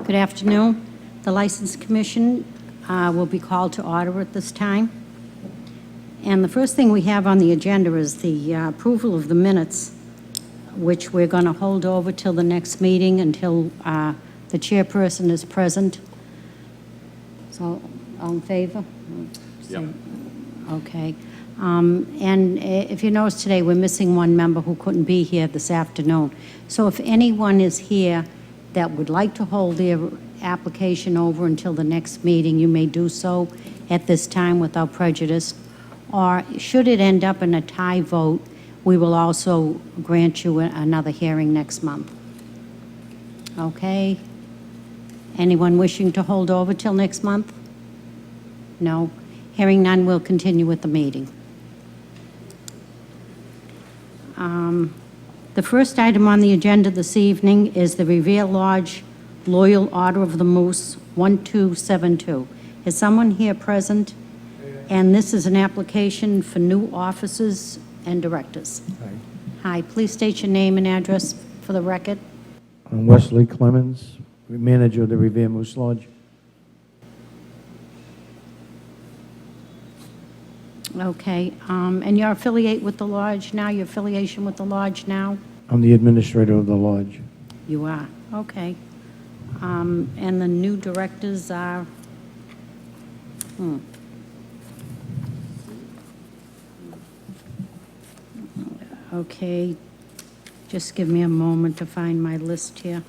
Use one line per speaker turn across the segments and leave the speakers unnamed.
Good afternoon. The License Commission will be called to order at this time. And the first thing we have on the agenda is the approval of the minutes, which we're going to hold over till the next meeting until the chairperson is present. So, all in favor?
Yep.
Okay. And if you notice today, we're missing one member who couldn't be here this afternoon. So if anyone is here that would like to hold their application over until the next meeting, you may do so at this time without prejudice. Or should it end up in a tie vote, we will also grant you another hearing next month. Okay? Anyone wishing to hold over till next month? No? Hearing none, we'll continue with the meeting. The first item on the agenda this evening is the Revere Lodge Loyal Order of the Moose 1272. Is someone here present? And this is an application for new officers and directors. Hi, please state your name and address for the record.
I'm Wesley Clemens, manager of the Revere Moose Lodge.
Okay, and you're affiliate with the lodge now? Your affiliation with the lodge now?
I'm the administrator of the lodge.
You are, okay. And the new directors are, Okay, just give me a moment to find my list here.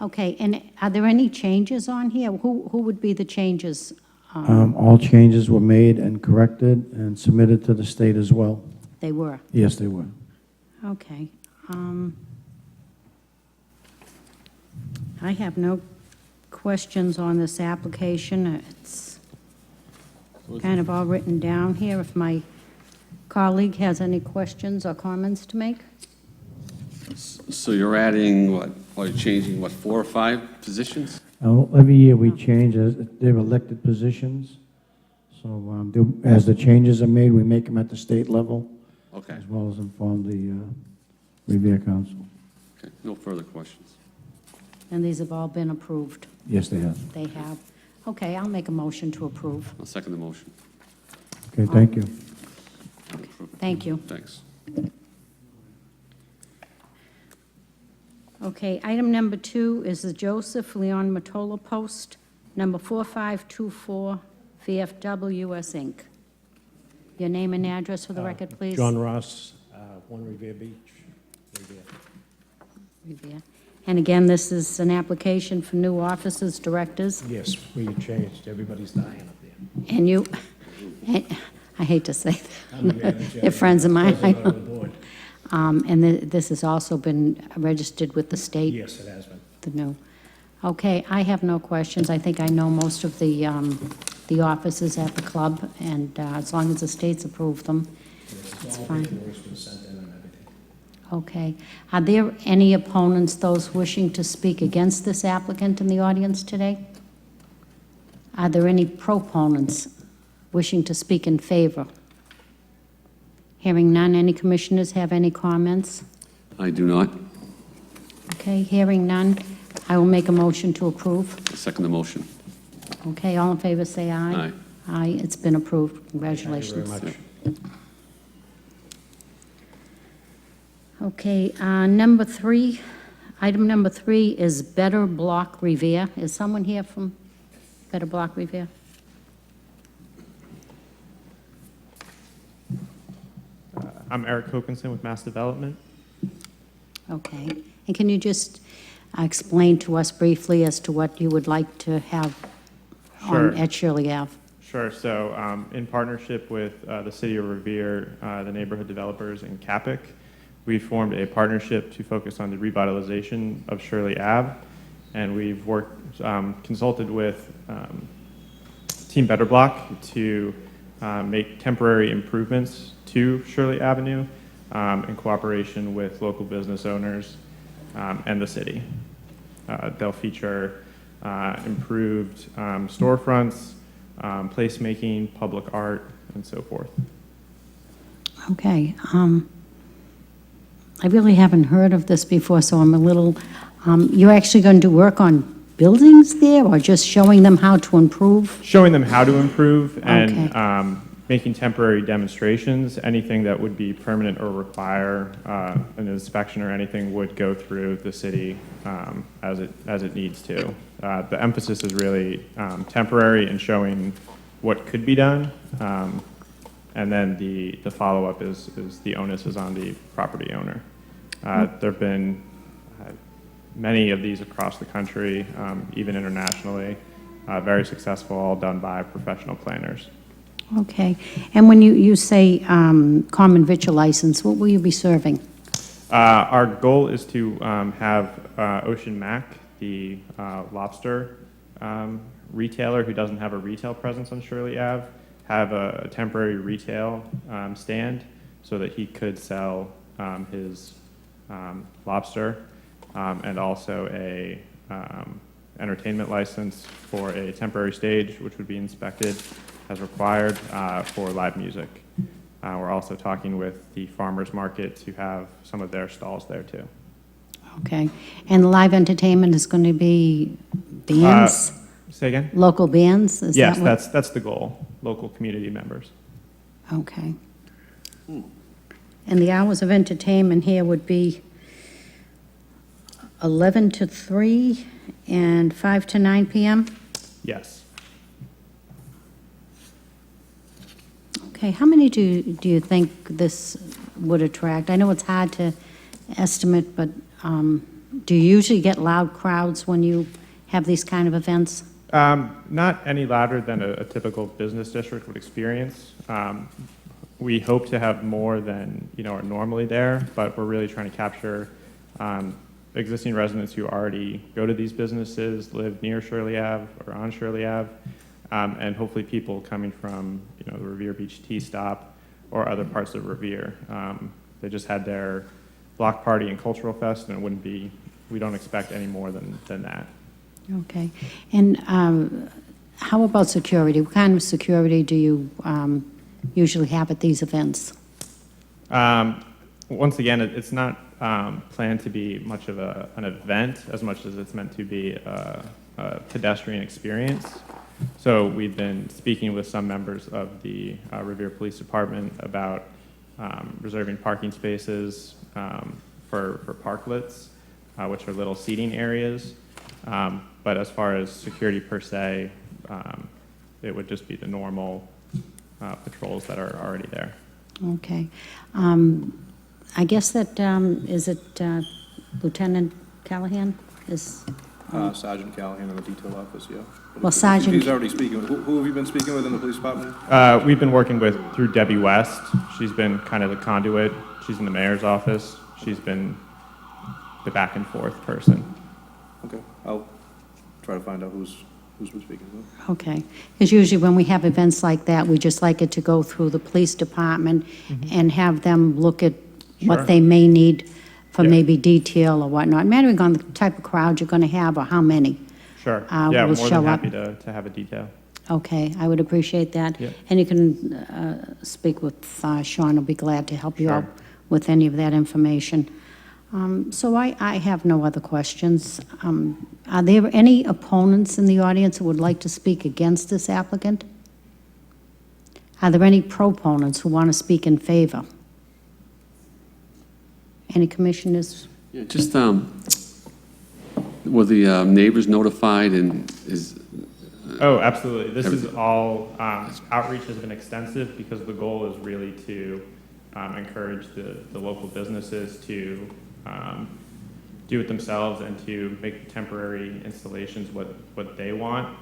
Okay, and are there any changes on here? Who would be the changes?
All changes were made and corrected and submitted to the state as well.
They were?
Yes, they were.
Okay. I have no questions on this application. It's kind of all written down here. If my colleague has any questions or comments to make?
So you're adding, what, you're changing, what, 4 or 5 positions?
Every year we change, they're elected positions. So as the changes are made, we make them at the state level.
Okay.
As well as inform the Revere Council.
Okay, no further questions.
And these have all been approved?
Yes, they have.
They have. Okay, I'll make a motion to approve.
I'll second the motion.
Okay, thank you.
Okay, thank you.
Thanks.
Okay, item number 2 is the Joseph Leon Mottolo Post, number 4524, V.F.W. U.S. Inc. Your name and address for the record, please.
John Ross, 1 Revere Beach, Revere.
Revere. And again, this is an application for new officers, directors.
Yes, we changed. Everybody's dying up there.
And you, I hate to say that, they're friends of mine.
President of the board.
And this has also been registered with the state?
Yes, it has been.
The new. Okay, I have no questions. I think I know most of the officers at the club, and as long as the state's approved them, it's fine.
Paperwork's been sent in and everything.
Okay. Are there any opponents, those wishing to speak against this applicant in the audience today? Are there any proponents wishing to speak in favor? Hearing none, any commissioners have any comments?
I do not.
Okay, hearing none, I will make a motion to approve.
I'll second the motion.
Okay, all in favor say aye.
Aye.
Aye, it's been approved. Congratulations.
Thank you very much.
Okay, number 3, item number 3 is Better Block Revere. Is someone here from Better Block Revere?
I'm Eric Hokinson with Mass Development.
Okay, and can you just explain to us briefly as to what you would like to have
Sure.
at Shirley Ave?
Sure. So in partnership with the City of Revere, the neighborhood developers, and CAPIC, we formed a partnership to focus on the revitalization of Shirley Ave. And we've worked, consulted with Team Better Block to make temporary improvements to Shirley Avenue in cooperation with local business owners and the city. They'll feature improved storefronts, placemaking, public art, and so forth.
Okay. I really haven't heard of this before, so I'm a little, you're actually going to do work on buildings there, or just showing them how to improve?
Showing them how to improve and
Okay.
making temporary demonstrations. Anything that would be permanent or require an inspection or anything would go through the city as it needs to. The emphasis is really temporary and showing what could be done, and then the follow-up is the onus is on the property owner. There have been many of these across the country, even internationally, very successful, all done by professional planners.
Okay. And when you say common victual license, what will you be serving?
Our goal is to have Ocean Mac, the lobster retailer who doesn't have a retail presence on Shirley Ave, have a temporary retail stand so that he could sell his lobster, and also a entertainment license for a temporary stage, which would be inspected as required for live music. We're also talking with the farmers market to have some of their stalls there too.
Okay. And the live entertainment is going to be bands?
Say again?
Local bands? Is
Yes,
that what?
that's the goal. Local community members.
Okay. And the hours of entertainment here would be 11 to 3 and 5 to 9 p.m.?
Yes.
Okay, how many do you think this would attract? I know it's hard to estimate, but do you usually get loud crowds when you have these kind of events?
Not any louder than a typical business district would experience. We hope to have more than are normally there, but we're really trying to capture existing residents who already go to these businesses, live near Shirley Ave or on Shirley Ave, and hopefully people coming from the Revere Beach Tea Stop or other parts of Revere. They just had their block party and cultural fest, and it wouldn't be. We don't expect any more than that.
Okay. And how about security? What kind of security do you usually have at these events?
Once again, it's not planned to be much of an event as much as it's meant to be a pedestrian experience. So we've been speaking with some members of the Revere Police Department about reserving parking spaces for parklets, which are little seating areas. But as far as security per se, it would just be the normal patrols that are already there.
Okay. I guess that, is it Lieutenant Callahan?
Sergeant Callahan in the detail office, yeah.
Well, Sergeant-
He's already speaking. Who have you been speaking with in the police department?
We've been working through Debbie West. She's been kind of the conduit. She's in the mayor's office. She's been the back and forth person.
Okay, I'll try to find out who's been speaking with.
Okay. Because usually when we have events like that, we just like it to go through the police department and have them look at
Sure.
what they may need for
Yeah.
maybe detail or whatnot, mattering on the type of crowd you're going to have or how many.
Sure.
will
Yeah, more
show
than
up.
happy to have a detail.
Okay, I would appreciate that.
Yeah.
And you can speak with Sean, will be glad to help you
Sure.
out with any of that information. So I have no other questions. Are there any opponents in the audience who would like to speak against this applicant? Are there any proponents who want to speak in favor? Any commissioners?
Yeah, just, were the neighbors notified and is,
Oh, absolutely. This is all, outreach has been extensive because the goal is really to encourage the local businesses to do it themselves and to make temporary installations what they want.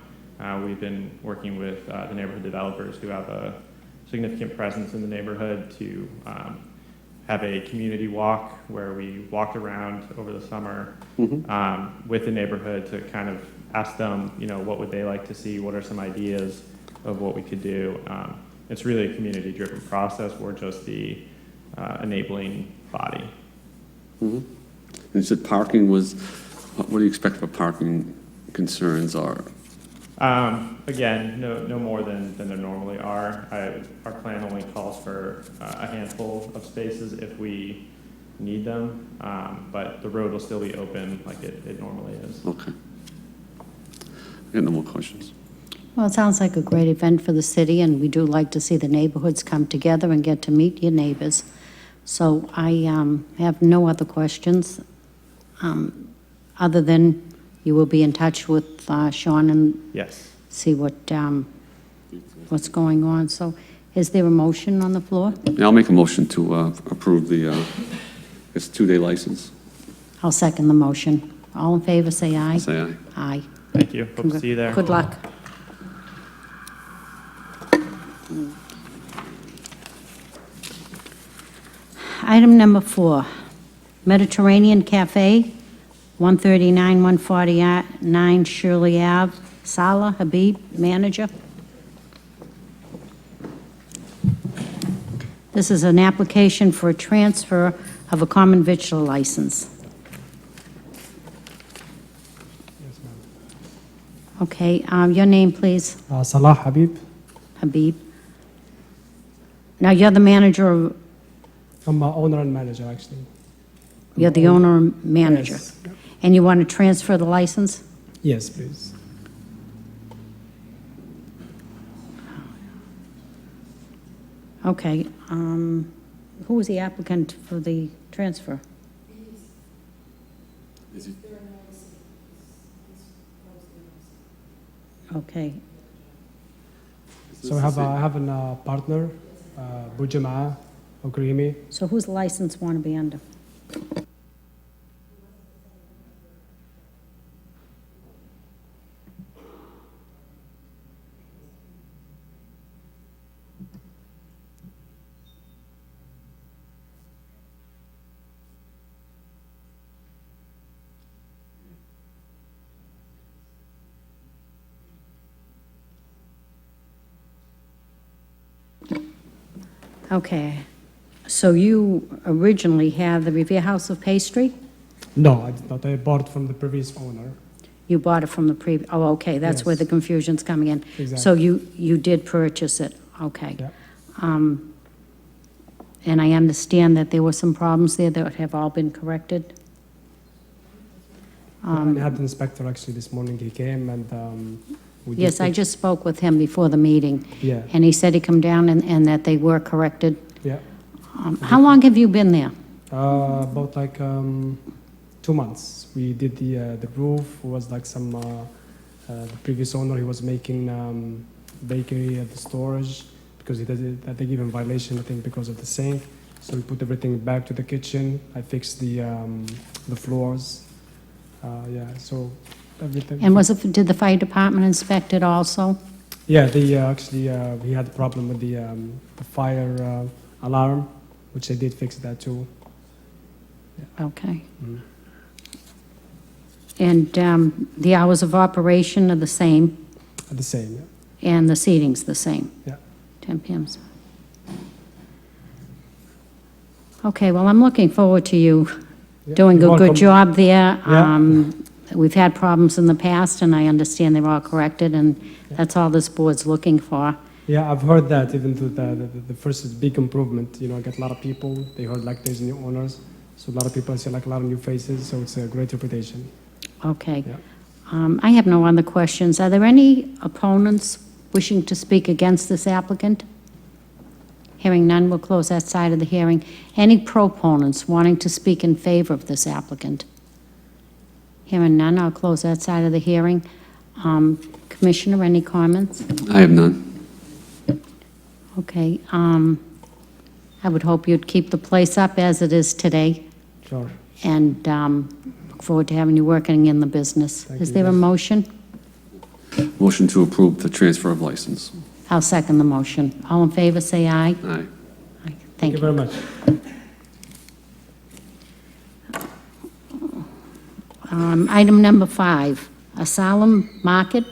We've been working with the neighborhood developers who have a significant presence in the neighborhood to have a community walk where we walked around over the summer with the neighborhood to kind of ask them, what would they like to see? What are some ideas of what we could do? It's really a community-driven process. We're just the enabling body.
and you said parking was, what do you expect for parking concerns are?
Again, no more than there normally are. Our plan only calls for a handful of spaces if we need them, but the road will still be open like it normally is.
Okay. I got no more questions.
Well, it sounds like a great event for the city, and we do like to see the neighborhoods come together and get to meet your neighbors. So I have no other questions, other than you will be in touch with Sean and
Yes.
see what's going on. So is there a motion on the floor?
Yeah, I'll make a motion to approve the, it's 2-day license.
I'll second the motion. All in favor, say aye.
Say aye.
Aye.
Thank you. Hope to see you there.
Good luck. Item number 4, Mediterranean Café, 139, 149 Shirley Ave. Salah Habib, manager. This is an application for a transfer of a common victual license.
Yes, ma'am.
Okay, your name, please,
Salah Habib.
Habib. Now, you're the manager, of-
I'm owner and manager, actually.
you're the owner and manager,
Yes.
and you want to transfer the license?
Yes, please.
Okay, who was the applicant for the transfer? Okay,
So I have a partner, Bujama Okrimi.
so whose license want to be under? Okay, so you originally had the Revere House of Pastry?
No, I did not. I bought from the previous owner.
You bought it from the previous, oh, okay, that's where
Yes.
the confusion's coming in. So
Exactly.
you did purchase it, okay.
Yeah.
And I understand that there were some problems there that have all been corrected?
And I had the inspector actually this morning. He came and we did
Yes, I
fix-
just spoke with him before the meeting,
Yeah,
and he said he'd come down and that they were corrected.
yeah.
How long have you been there?
About like 2 months. We did the roof. It was like some the previous owner. He was making bakery at the storage because he did it. I think even violation. I think because of the sink. So we put everything back to the kitchen. I fixed the floors. Yeah. So everything.
And did the fire department inspect it also?
Yeah. They actually we had a problem with the fire alarm, which they did fix that too.
Okay.
Mhm.
And the hours of operation are the same,
At the same. Yeah.
and the seating's the same?
Yeah.
10 p.m. Okay, well, I'm looking forward to you
Yeah.
doing
You're
a good
welcome.
job there.
Yeah.
We've had problems in the past, and I understand they're all corrected, and that's all this board's looking for.
Yeah, I've heard that even though the first is big improvement. You know, I get a lot of people. They heard like there's new owners, so a lot of people see like a lot of new faces. So it's a great reputation.
Okay.
Yeah.
I have no other questions. Are there any opponents wishing to speak against this applicant? Hearing none, we'll close that side of the hearing. Any proponents wanting to speak in favor of this applicant? Hearing none, I'll close that side of the hearing. Commissioner, any comments?
I have none.
Okay, I would hope you'd keep the place up as it is today,
Sure.
and look forward to having you working in the business.
Thank
Is
you,
there a
yes.
motion?
Motion to approve the transfer of license.
I'll second the motion. All in favor, say aye.
Aye.
Aye.
Thank you very much.
Item number 5, Assalam Market,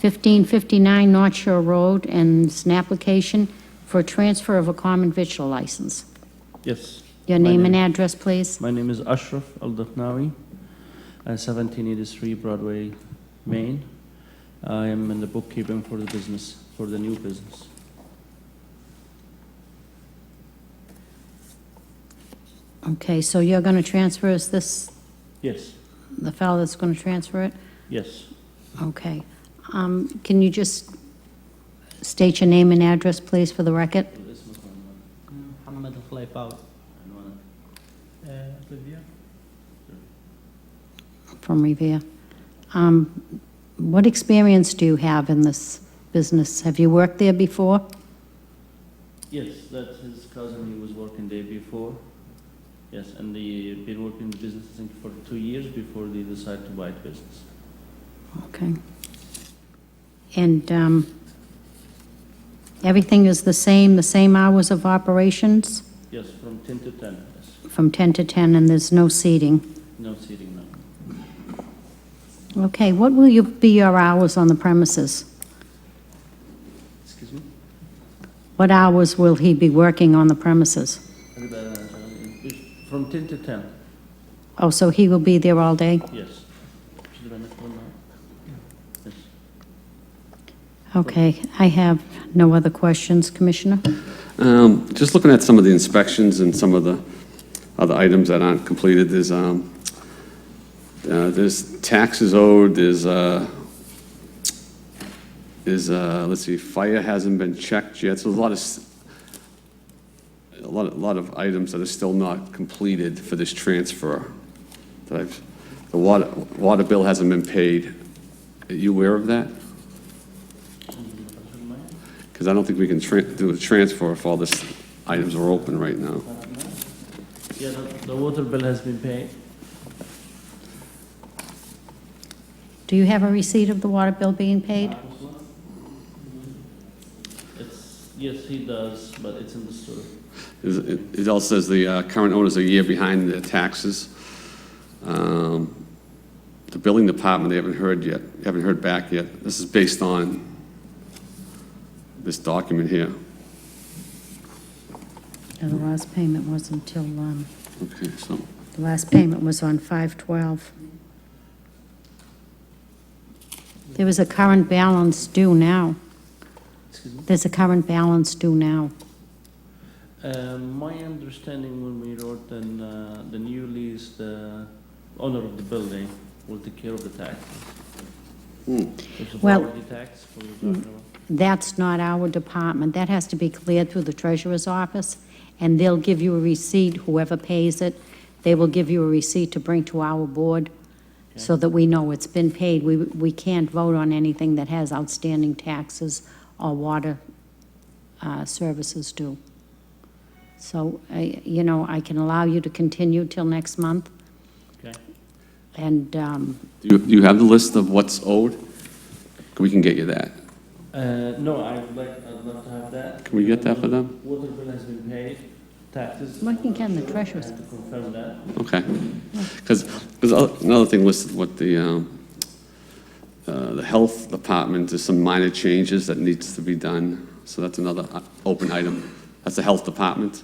1559 North Shore Road, and it's an application for a transfer of a common victual license.
Yes.
Your
My
name and address, please?
My name is Ashraf Al-Dakhnawi, 1783 Broadway, Maine. I am in the bookkeeping for the business, for the new business.
Okay, so you're going to transfer, is this
Yes,
the fellow that's going to transfer it?
yes.
Okay. Can you just state your name and address, please, for the record?
Mohammed Khulaifawi.
Revere.
From Revere. What experience do you have in this business? Have you worked there before?
Yes, that's his cousin, he was working there before. Yes, and they been working in the business, I think, for 2 years before they decided to buy the business.
Okay. And everything is the same hours of operations?
Yes, from 10 to 10, yes.
From 10 to 10, and there's no seating?
No seating now.
Okay, what will be your hours on the premises?
Excuse me?
What hours will he be working on the premises?
From 10 to 10,
Oh, so he will be there all day?
yes. Yes.
Okay, I have no other questions, Commissioner.
Just looking at some of the inspections and some of the other items that aren't completed, there's taxes owed, let's see, fire hasn't been checked yet, so there's a lot of items that are still not completed for this transfer. The water bill hasn't been paid. Are you aware of that? Because I don't think we can do a transfer if all these items are open right now.
Yeah, the water bill has been paid.
Do you have a receipt of the water bill being paid?
Yes, he does, but it's in the store.
It also says the current owners are a year behind their taxes. The building department, they haven't heard back yet. This is based on this document here.
No, the last payment was until,
Okay, so,
the last payment was on 5/12. There was a current balance due now.
Excuse me?
There's a current balance due now.
My understanding when we wrote the new lease, the owner of the building will take care of the taxes. There's a
Well-
property tax for the doctor.
That's not our department. That has to be cleared through the treasurer's office, and they'll give you a receipt, whoever pays it, they will give you a receipt to bring to our board so that we know it's been paid. We can't vote on anything that has outstanding taxes or water services due. So, I can allow you to continue till next month,
Okay.
and
do you have the list of what's owed? We can get you that.
No, I'd love to have that.
Can we get that for them?
Water bill has been paid, taxes.
We can get the treasurer's.
I have to confirm that.
Okay. Because another thing listed with the health department, there's some minor changes that needs to be done. So that's another open item. That's the health department.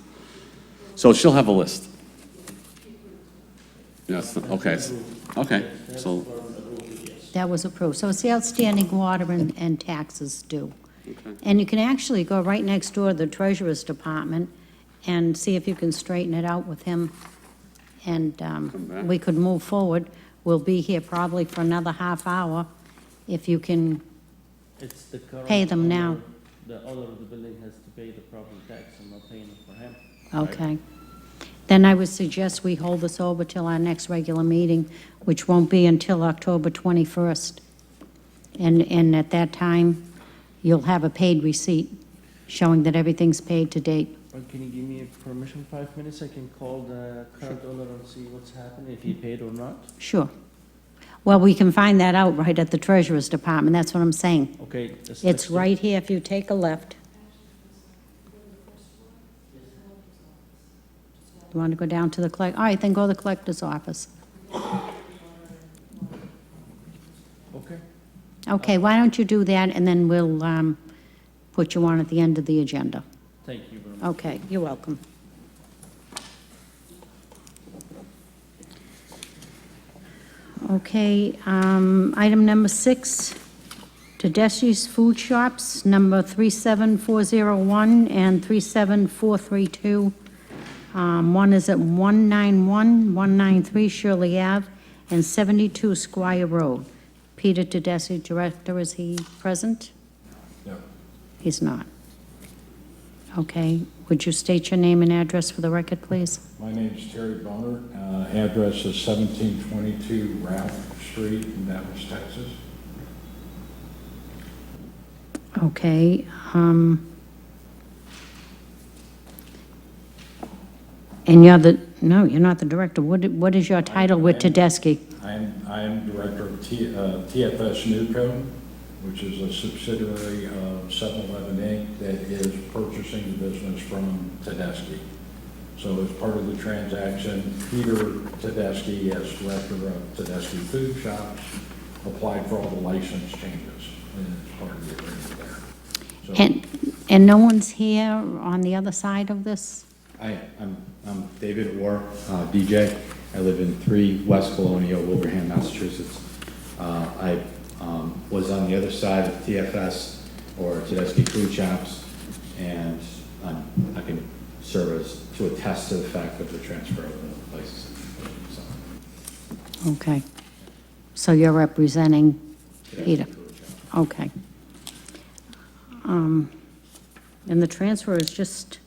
So she'll have a list. Yes, okay. Okay, so,
That was approved. So it's the outstanding water and taxes due.
okay.
And you can actually go right next door to the treasurer's department and see if you can straighten it out with him. And
back.
we could move forward. We'll be here probably for another half hour if you can.
It's the current.
Pay them now.
owner- The owner of the building has to pay the property tax. I'm not paying it for him. right?
Okay. Then I would suggest we hold this over till our next regular meeting, which won't be until October 21st. And at that time, you'll have a paid receipt showing that everything's paid to date.
Or can you give me permission, 5 minutes? I can call the current owner and see what's happening, if he paid or not.
Sure. Well, we can find that out right at the treasurer's department. That's what I'm saying.
Okay.
It's right here if you take a left. You want to go down to the collect, all right, then go to the collector's office.
Okay.
Okay, why don't you do that, and then we'll put you on at the end of the agenda.
Thank you very much.
Okay, you're welcome. Okay, item number 6, Tedeschi's Food Shops, number 37401 and 37432. One is at 191, 193 Shirley Ave, and 72 Squire Road. Peter Tedeschi, Director, is he present?
No.
He's not. Okay, would you state your name and address for the record, please?
My name is Terry Boner. Address is 1722 Ralph Street in Dallas, Texas.
Okay. And you're the, no, you're not the director. What is your title with Tedeschi?
I am director of TFS Newco, which is a subsidiary of 7-Eleven Inc. that is purchasing the business from Tedeschi. So as part of the transaction, Peter Tedeschi, as director of Tedeschi Food Shops, applied for all the license changes as part of the agreement there. So
And no one's here on the other side of this?
I'm David Orr, DJ. I live in 3 West Colonial, Wilbraham, Massachusetts. I was on the other side of TFS, or Tedeschi Food Shops, and I can serve as to attest to the fact of the transfer of the license. So,
Okay. So you're representing
Tedeschi
Peter?
Food Shops.
Okay. And the transfer is just,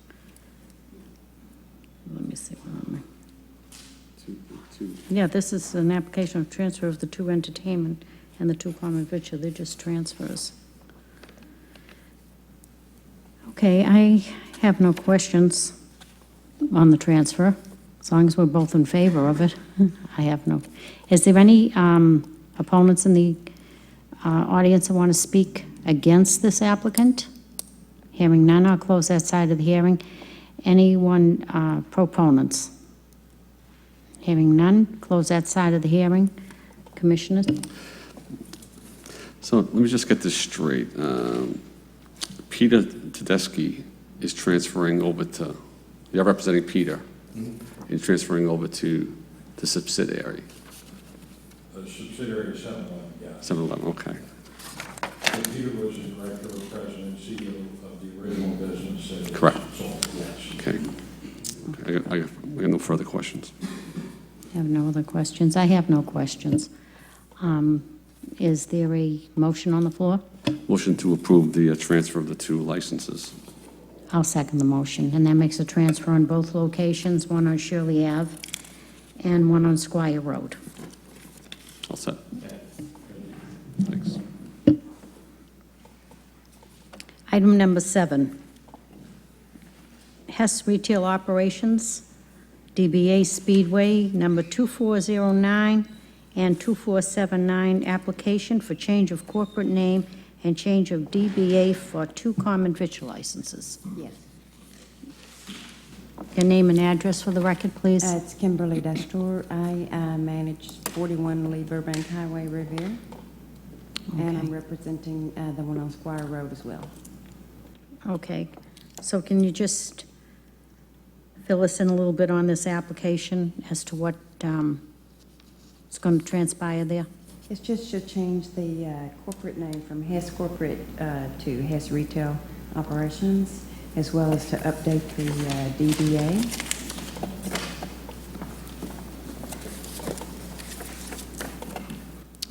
let me see, where am I? Yeah, this is an application of transfer of the 2 entertainment and the 2 common victual. They're just transfers. Okay, I have no questions on the transfer, as long as we're both in favor of it. I have no. Is there any opponents in the audience that want to speak against this applicant? Hearing none, I'll close that side of the hearing. Anyone proponents? Hearing none, close that side of the hearing. Commissioners?
So let me just get this straight. Peter Tedeschi is transferring over to, you're representing Peter. You're transferring over to the subsidiary.
the subsidiary of 7-Eleven, yeah.
7-Eleven, okay.
So Peter was the director, president, CEO of the original business. that was
Correct.
sold, yes.
Okay. I got no further questions.
Have no other questions? I have no questions. Is there a motion on the floor?
Motion to approve the transfer of the 2 licenses.
I'll second the motion, and that makes a transfer on both locations, one on Shirley Ave and one on Squire Road.
All set. Thanks.
Item number 7, Hess Retail Operations, DBA Speedway, number 2409 and 2479, application for change of corporate name and change of DBA for 2 common victual licenses.
Yes.
Your name and address for the record, please.
It's Kimberly Destor. I manage 41 Lee Burbank Highway, Revere. And I'm
Okay.
representing the one on Squire Road as well.
Okay, so can you just fill us in a little bit on this application as to what is going to transpire there?
It's just to change the corporate name from Hess Corporate to Hess Retail Operations, as well as to update the DBA.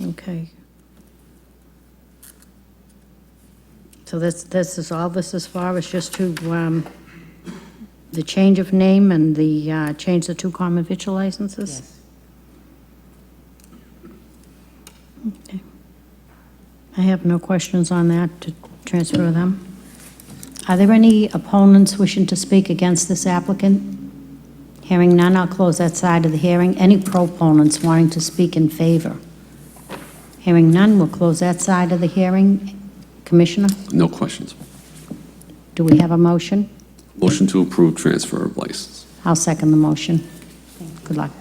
Okay. So this is all this is for, is just to, the change of name and the, change the 2 common victual licenses?
Yes.
Okay. I have no questions on that, to transfer them. Are there any opponents wishing to speak against this applicant? Hearing none, I'll close that side of the hearing. Any proponents wanting to speak in favor? Hearing none, we'll close that side of the hearing. Commissioner,
No questions.
do we have a motion?
Motion to approve transfer of license.
I'll second the motion. Good luck.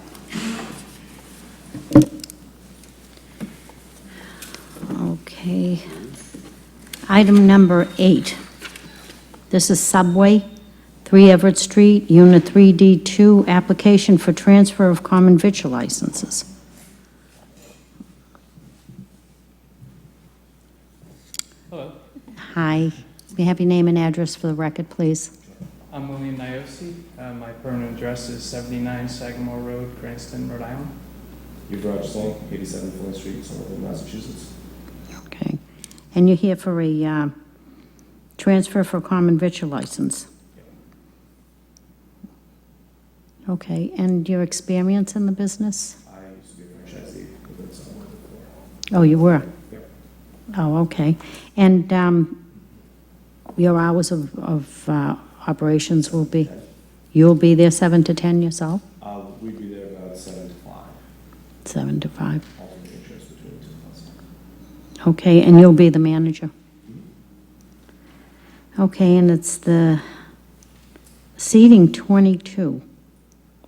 Okay. Item number 8. This is Subway, 3 Everett Street, Unit 3D2, application for transfer of common victual licenses.
Hello.
Hi. May I have your name and address for the record, please?
I'm William Niosi. My permanent address is 79 Sagamore Road, Cranston, Rhode Island.
Yuvraj Singh, 87 Flint Street, Somerville, Massachusetts.
Okay. And you're here for a transfer for a common victual license? Okay, and your experience in the business?
I used to be a franchisee with someone before.
Oh, you were?
Yep.
Oh, okay. And your hours of operations will be, you'll be there 7 to 10 yourself?
We'd be there about 7 to 5.
7 to 5.
Alternating shifts between the two of us.
Okay, and you'll be the manager? Okay, and it's the seating 22.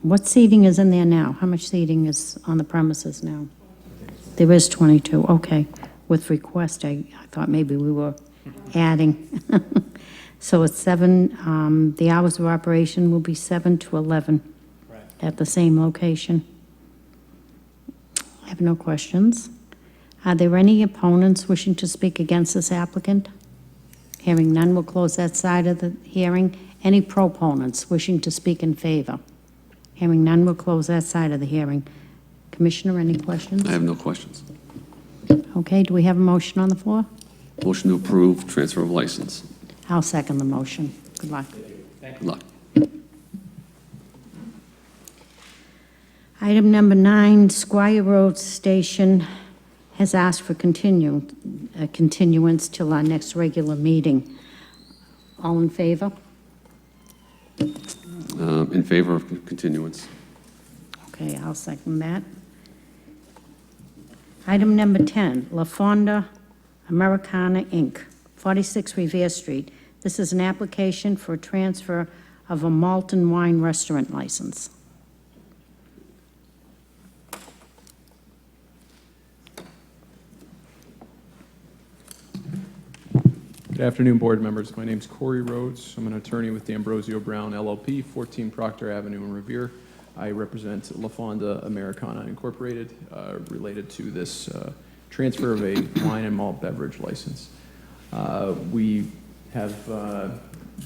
What seating is in there now? How much seating is on the premises now? There is 22, okay. With request, I thought maybe we were adding. So it's 7, the hours of operation will be 7 to 11 at the same location. I have no questions. Are there any opponents wishing to speak against this applicant? Hearing none, we'll close that side of the hearing. Any proponents wishing to speak in favor? Hearing none, we'll close that side of the hearing. Commissioner, any questions?
I have no questions.
Okay, do we have a motion on the floor?
Motion to approve transfer of license.
I'll second the motion. Good luck.
Good luck.
Item number 9, Squire Road Station has asked for continuance till our next regular meeting. All in favor?
In favor of continuance.
Okay, I'll second that. Item number 10, La Fonda Americana, Inc., 46 Revere Street. This is an application for a transfer of a malt and wine restaurant license.
Good afternoon, board members. My name's Corey Rhodes. I'm an attorney with D'Ambrosio Brown LLP, 14 Proctor Avenue in Revere. I represent La Fonda Americana Incorporated, related to this transfer of a wine and malt beverage license. We have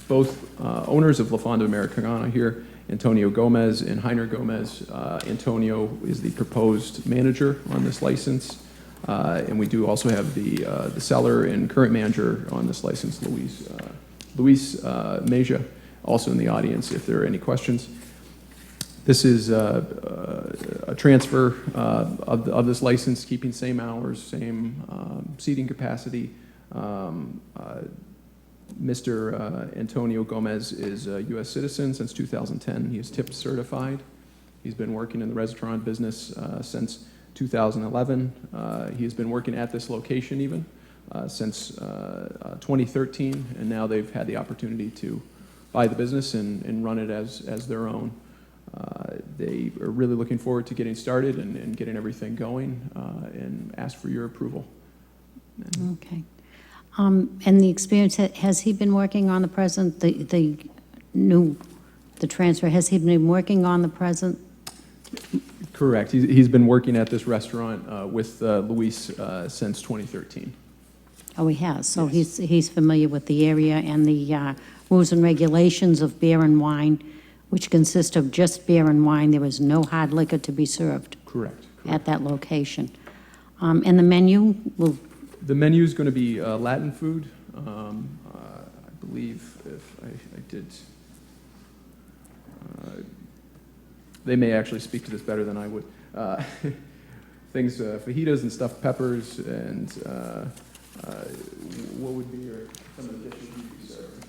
both owners of La Fonda Americana here, Antonio Gomez and Heiner Gomez. Antonio is the proposed manager on this license. And we do also have the seller and current manager on this license, Luis Meja, also in the audience if there are any questions. This is a transfer of this license, keeping same hours, same seating capacity. Mr. Antonio Gomez is a U.S. citizen since 2010. He is TIP certified. He's been working in the restaurant business since 2011. He has been working at this location even since 2013, and now they've had the opportunity to buy the business and run it as their own. They are really looking forward to getting started and getting everything going, and ask for your approval.
Okay. And the experience, has he been working on the present, the transfer, has he been working on the present?
Correct. He's been working at this restaurant with Luis since 2013.
Oh, he has. So
Yes.
he's familiar with the area and the rules and regulations of beer and wine, which consist of just beer and wine. There is no hard liquor to be served.
Correct.
At that location. And the menu will...
The menu is going to be Latin food. I believe if I did... they may actually speak to this better than I would. Things, fajitas and stuffed peppers, and what would be some of the dishes you'd be serving?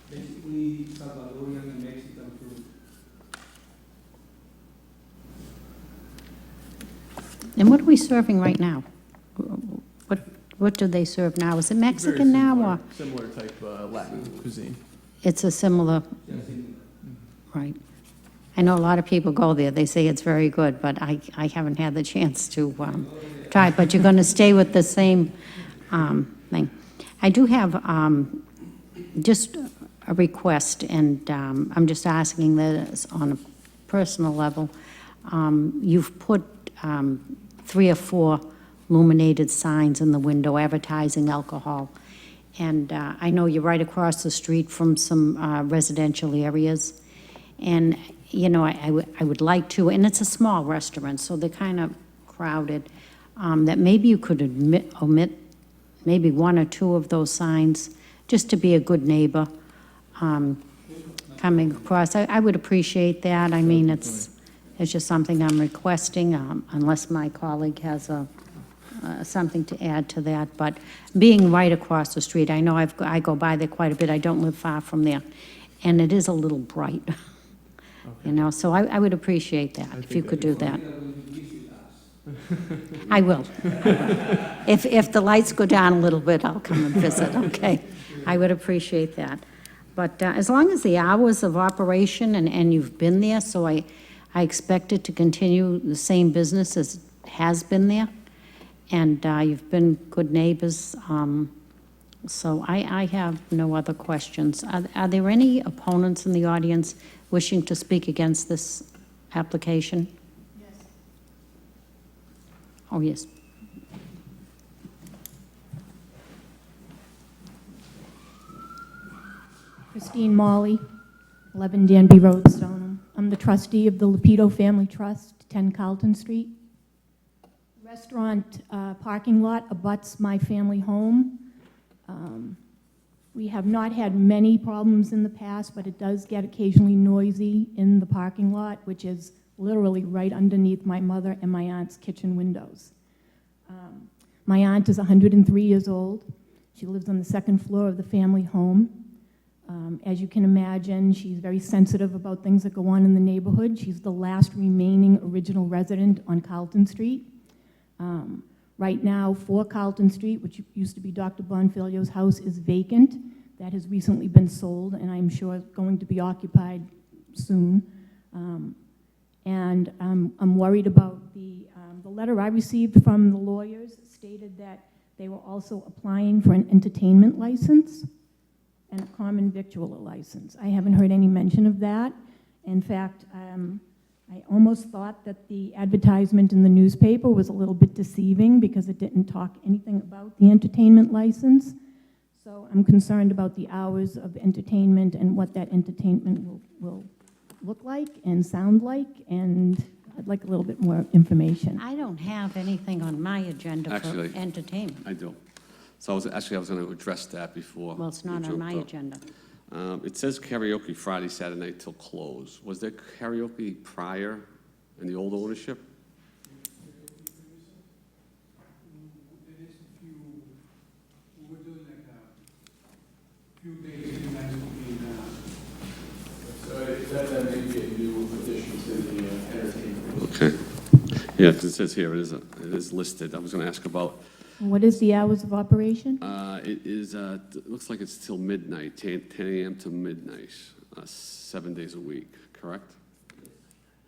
Basically, Salvadorian and Mexican food.
And what are we serving right now? What do they serve now? Is it Mexican now, or?
Similar type Latin cuisine.
It's a similar, right. I know a lot of people go there. They say it's very good, but I haven't had the chance to try it. But you're going to stay with the same thing. I do have just a request, and I'm just asking this on a personal level. You've put 3 or 4 illuminated signs in the window advertising alcohol. And I know you're right across the street from some residential areas. And, you know, I would like to, and it's a small restaurant, so they're kind of crowded, that maybe you could omit maybe one or two of those signs, just to be a good neighbor coming across. I would appreciate that. I mean, it's just something I'm requesting, unless my colleague has something to add to that. But being right across the street, I know I go by there quite a bit. I don't live far from there, and it is a little bright, you know, so I would appreciate that, if you could do that. I will. If the lights go down a little bit, I'll come and visit, okay? I would appreciate that. But as long as the hours of operation, and you've been there, so I expect it to continue the same business as has been there, and you've been good neighbors, so I have no other questions. Are there any opponents in the audience wishing to speak against this application? Yes. Oh, yes.
Christine Molly, 11 Danby Road, Stoneham. I'm the trustee of the Lapito Family Trust, 10 Carlton Street. Restaurant parking lot abuts my family home. We have not had many problems in the past, but it does get occasionally noisy in the parking lot, which is literally right underneath my mother and my aunt's kitchen windows. My aunt is 103 years old. She lives on the second floor of the family home. As you can imagine, she's very sensitive about things that go on in the neighborhood. She's the last remaining original resident on Carlton Street. Right now, 4 Carlton Street, which used to be Dr. Bonfilio's house, is vacant. That has recently been sold, and I'm sure going to be occupied soon. And I'm worried about the letter I received from the lawyers stated that they were also applying for an entertainment license and a common victualler license. I haven't heard any mention of that. In fact, I almost thought that the advertisement in the newspaper was a little bit deceiving because it didn't talk anything about the entertainment license. So I'm concerned about the hours of entertainment and what that entertainment will look like and sound like, and I'd like a little bit more information.
I don't have anything on my agenda for entertainment.
I do. So I was going to address that before.
Well, it's not on my agenda.
It says karaoke Friday, Saturday night till close. Was there karaoke prior in the old ownership?
That may be a new addition to the entertainment.
Okay. Yeah, it says here, it is listed. I was going to ask about.
What is the hours of operation?
It is, it looks like it's till midnight, 10 a.m. to midnight, 7 days a week, correct?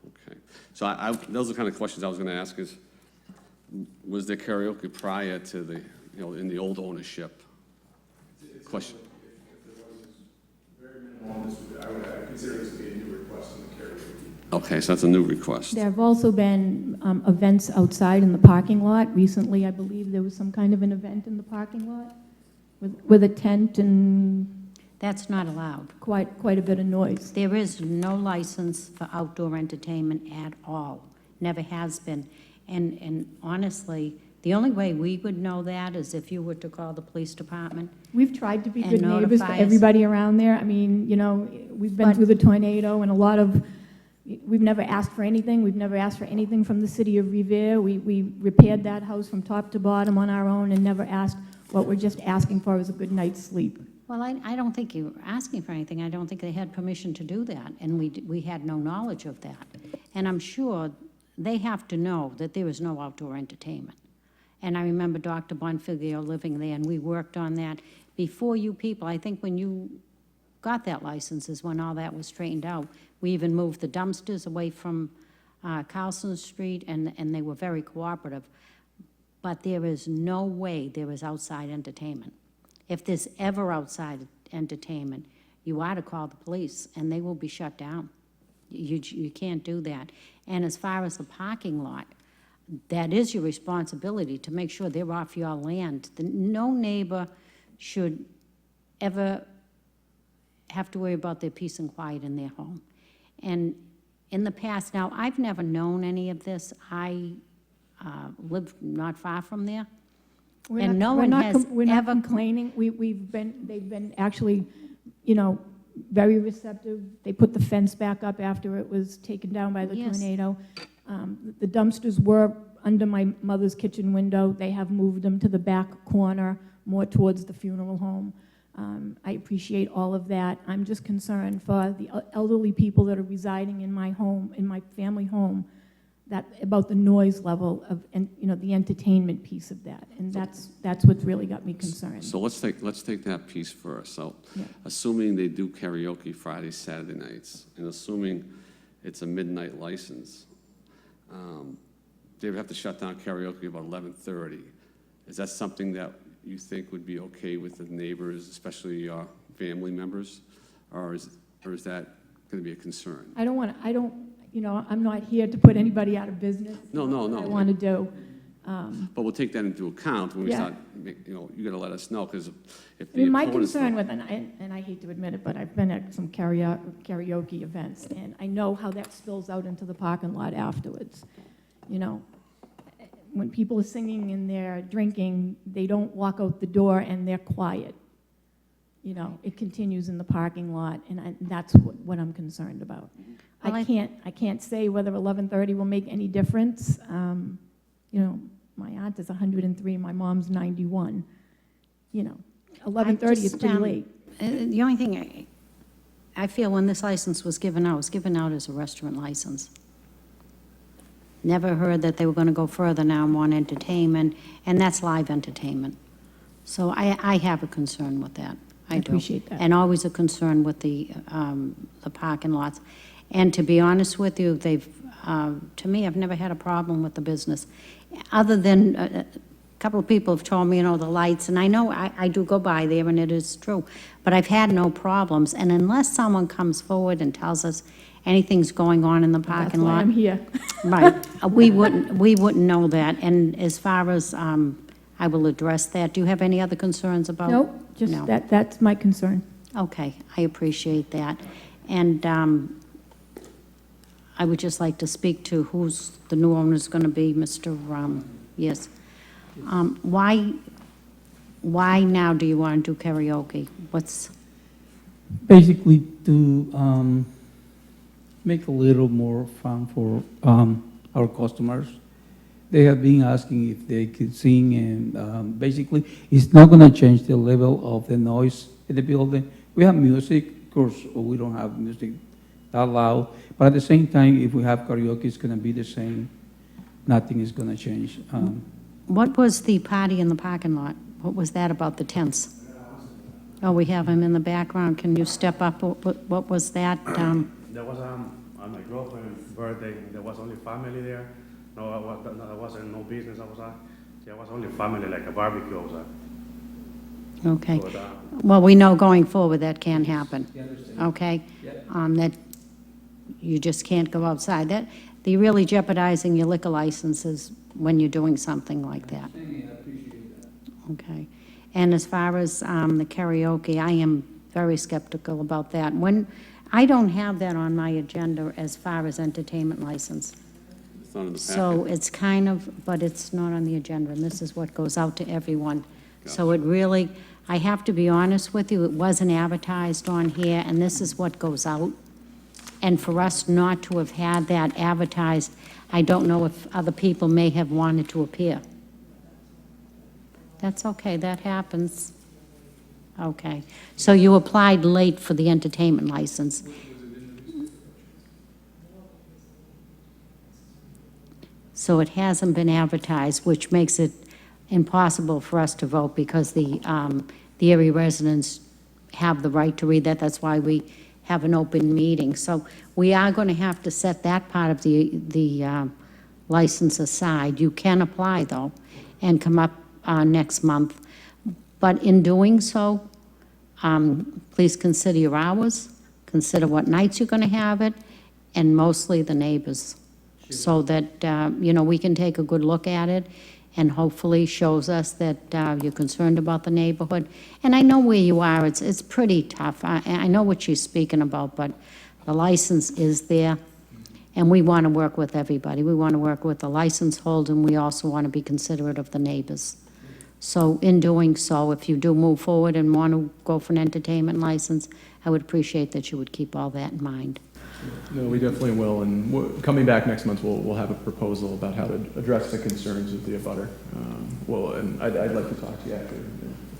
Okay. So those are the kind of questions I was going to ask is, was there karaoke prior to the, in the old ownership? Question.
If there was very minimal, I would consider this to be a new request in the karaoke.
Okay, so that's a new request.
There have also been events outside in the parking lot. Recently, I believe there was some kind of an event in the parking lot with a tent and...
That's not allowed.
Quite a bit of noise.
There is no license for outdoor entertainment at all. Never has been. And honestly, the only way we would know that is if you were to call the police department.
We've tried to be
and
good neighbors to everybody around there. I mean, we've been through the tornado and a lot of... We've never asked for anything. We've never asked for anything from the city of Revere. We repaired that house from top to bottom on our own and never asked. What we're just asking for is a good night's sleep.
Well, I don't think you were asking for anything. I don't think they had permission to do that, and we had no knowledge of that. And I'm sure they have to know that there is no outdoor entertainment. And I remember Dr. Bonfilio living there, and we worked on that before you people. I think when you got that license is when all that was straightened out. We even moved the dumpsters away from Carlson Street, and they were very cooperative. But there is no way there is outside entertainment. If there's ever outside entertainment, you ought to call the police, and they will be shut down. You can't do that. And as far as the parking lot, that is your responsibility to make sure they're off your land. No neighbor should ever have to worry about their peace and quiet in their home. And in the past, now, I've never known any of this. I live not far from there. And no one has
we're not
ever
complaining. They've been actually, you know, very receptive. They put the fence back up after it was taken down by the
Yes.
tornado. The dumpsters were under my mother's kitchen window. They have moved them to the back corner, more towards the funeral home. I appreciate all of that. I'm just concerned for the elderly people that are residing in my home, in my family home, about the noise level of, and you know, the entertainment piece of that, and that's what's really got me concerned.
So let's take that piece first. So,
Yeah.
assuming they do karaoke Friday, Saturday nights, and assuming it's a midnight license, they would have to shut down karaoke about 11:30. Is that something that you think would be okay with the neighbors, especially your family members, or is that going to be a concern?
You know, I'm not here to put anybody out of business.
No.
I want to do.
But we'll take that into account when we
Yeah.
start, you know, you got to let us know, because if
I
the
mean, my
opponent's
concern
not-
with, and I hate to admit it, but I've been at some karaoke events, and I know how that spills out into the parking lot afterwards. You know, when people are singing and they're drinking, they don't walk out the door and they're quiet. You know, it continues in the parking lot, and that's what I'm concerned about.
Well,
I can't say whether 11:30 will make any difference. You know, my aunt is 103, my mom's 91. You know, 11:30 is pretty late.
The only thing I feel when this license was given out, it was given out as a restaurant license. Never heard that they were going to go further now and want entertainment, and that's live entertainment. So I have a concern with that. I do.
Appreciate that.
And always a concern with the parking lots. And to be honest with you, to me, I've never had a problem with the business, other than a couple of people have told me, you know, the lights, and I know I do go by there, and it is true, but I've had no problems. And unless someone comes forward and tells us anything's going on in the parking lot.
That's why I'm here.
Right, we wouldn't know that. And as far as, I will address that. Do you have any other concerns about?
Nope, just
No.
that's my concern.
Okay, I appreciate that. And I would just like to speak to who's the new owner is going to be, Mr. Yes. Why now do you want to do karaoke? What's?
Basically to make a little more fun for our customers. They have been asking if they could sing, and basically it's not going to change the level of the noise in the building. We have music, of course, we don't have music that loud, but at the same time, if we have karaoke, it's going to be the same. Nothing is going to change.
What was the party in the parking lot? What was that about, the tents? Oh, we have him in the background. Can you step up? What was that?
There was my girlfriend's birthday. There was only family there. No, there wasn't no business outside. There was only family, like a barbecue outside.
Okay.
But,
Well, we know going forward that can't happen. Okay? That you just can't go outside. That you're really jeopardizing your liquor licenses when you're doing something like that. Okay. And as far as the karaoke, I am very skeptical about that. When I don't have that on my agenda as far as entertainment license.
It's not in the
So
packet.
it's kind of, but it's not on the agenda, and this is what goes out to everyone. So it really, I have to be honest with you, it wasn't advertised on here, and this is what goes out. And for us not to have had that advertised, I don't know if other people may have wanted to appear. That's okay, that happens. Okay, so you applied late for the entertainment license. So it hasn't been advertised, which makes it impossible for us to vote because the area residents have the right to read that. That's why we have an open meeting. So we are going to have to set that part of the license aside. You can apply, though, and come up next month. But in doing so, please consider your hours, consider what nights you're going to have it, and mostly the neighbors, so that, you know, we can take a good look at it and hopefully shows us that you're concerned about the neighborhood. And I know where you are, it's pretty tough. I know what you're speaking about, but the license is there, and we want to work with everybody. We want to work with the license holder, and we also want to be considerate of the neighbors. So in doing so, if you do move forward and want to go for an entertainment license, I would appreciate that you would keep all that in mind.
No, we definitely will, and coming back next month, we'll have a proposal about how to address the concerns of the abutter. Well, and I'd like to talk to you after,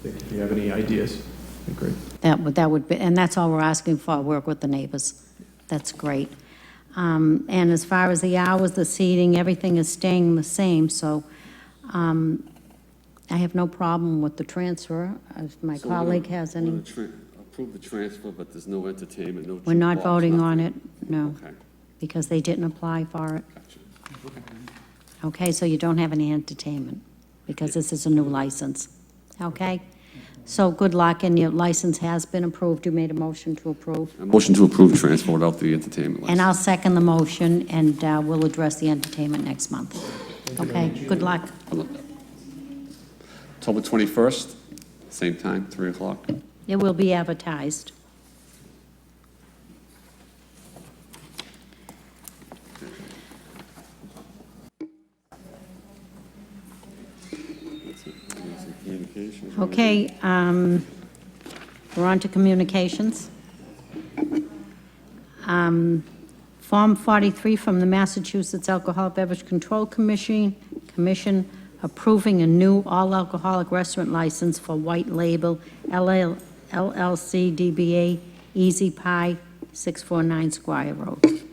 if you have any ideas. Great.
That would be, and that's all we're asking for, work with the neighbors. That's great. And as far as the hours, the seating, everything is staying the same, so I have no problem with the transfer. If my
So
colleague has any.
Approve the transfer, but there's no entertainment, no.
We're not
jukebox,
voting on
nothing.
it, no,
Okay.
because they didn't apply for it.
Gotcha.
Okay, so you don't have any entertainment, because this is a new license. Okay? So good luck, and your license has been approved. You made a motion to approve.
A motion to approve transfer without the entertainment license.
And I'll second the motion, and we'll address the entertainment next month. Okay, good luck.
October 21st, same time, 3 o'clock.
It will be advertised. Okay, we're on to communications. Form 43 from the Massachusetts Alcohol Beverage Control Commission approving a new all-alcoholic restaurant license for White Label LLC DBA Easy Pie, 649 Squire Road. Is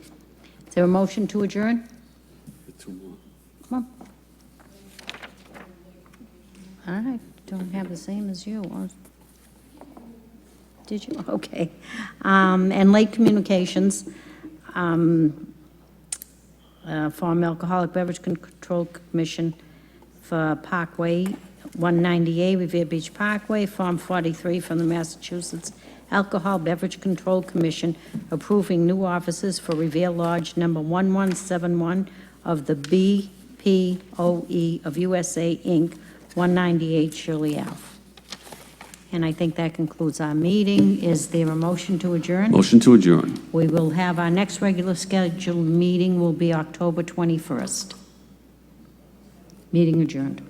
there a motion to adjourn?
Two more.
Come on. All right, don't have the same as you. Did you? Okay. And late communications, Farm Alcoholic Beverage Control Commission for Parkway, 198 Revere Beach Parkway, Form 43 from the Massachusetts Alcohol Beverage Control Commission approving new offices for Revere Lodge number 1171 of the B.P.O.E. of U.S.A. Inc., 198 Shirley Ave. And I think that concludes our meeting. Is there a motion to adjourn?
Motion to adjourn.
We will have our next regular scheduled meeting will be October 21st. Meeting adjourned.